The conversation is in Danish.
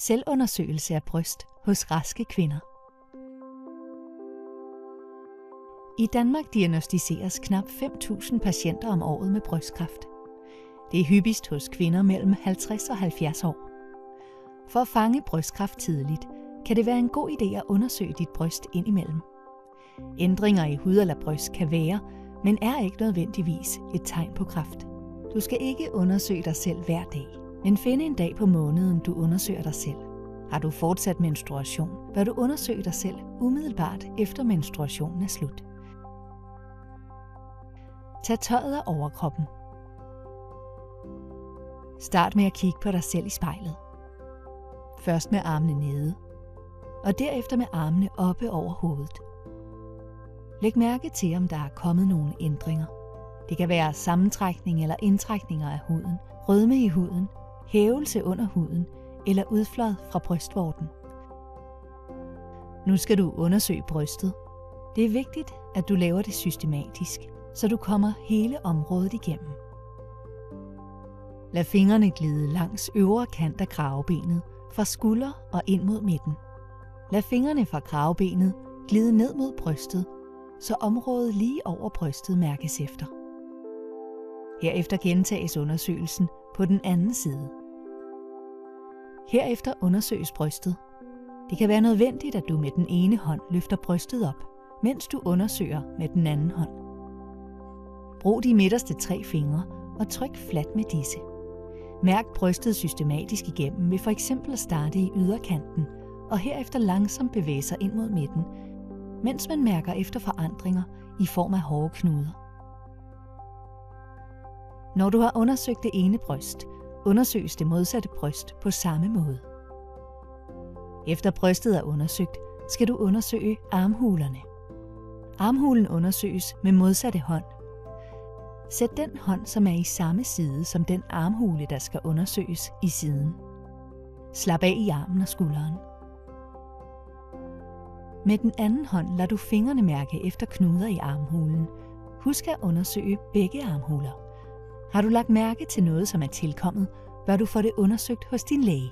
Selvundersøgelse af bryst hos raske kvinder. I Danmark diagnosticeres knap 5.000 patienter om året med brystkræft. Det er hyppigst hos kvinder mellem 50 og 70 år. For at fange brystkræft tidligt, kan det være en god idé at undersøge dit bryst indimellem. Ændringer i hud eller bryst kan være, men er ikke nødvendigvis et tegn på kræft. Du skal ikke undersøge dig selv hver dag, men finde en dag på måneden, du undersøger dig selv. Har du fortsat menstruation, bør du undersøge dig selv umiddelbart efter menstruationen er slut. Tag tøjet af overkroppen. Start med at kigge på dig selv i spejlet. Først med armene nede, og derefter med armene oppe over hovedet. Læg mærke til, om der er kommet nogle ændringer. Det kan være sammentrækning eller indtrækninger af huden, rødme i huden, hævelse under huden eller udflåd fra brystvorten. Nu skal du undersøge brystet. Det er vigtigt, at du laver det systematisk, så du kommer hele området igennem. Lad fingrene glide langs øvre kant af kravebenet, fra skulder og ind mod midten. Lad fingrene fra kravebenet glide ned mod brystet, så området lige over brystet mærkes efter. Herefter gentages undersøgelsen på den anden side. Herefter undersøges brystet. Det kan være nødvendigt, at du med den ene hånd løfter brystet op, mens du undersøger med den anden hånd. Brug de midterste 3 fingre og tryk fladt med disse. Mærk brystet systematisk igennem ved f.eks. at starte i yderkanten og herefter langsomt bevæge sig ind mod midten, mens man mærker efter forandringer i form af hårde knuder. Når du har undersøgt det ene bryst, undersøges det modsatte bryst på samme måde. Efter brystet er undersøgt, skal du undersøge armhulerne. Armhulen undersøges med modsatte hånd. Sæt den hånd, som er i samme side som den armhule, der skal undersøges, i siden. Slap af i armen og skulderen. Med den anden hånd lader du fingrene mærke efter knuder i armhulen. Husk at undersøge begge armhuler. Har du lagt mærke til noget, som er tilkommet, bør du få det undersøgt hos din læge.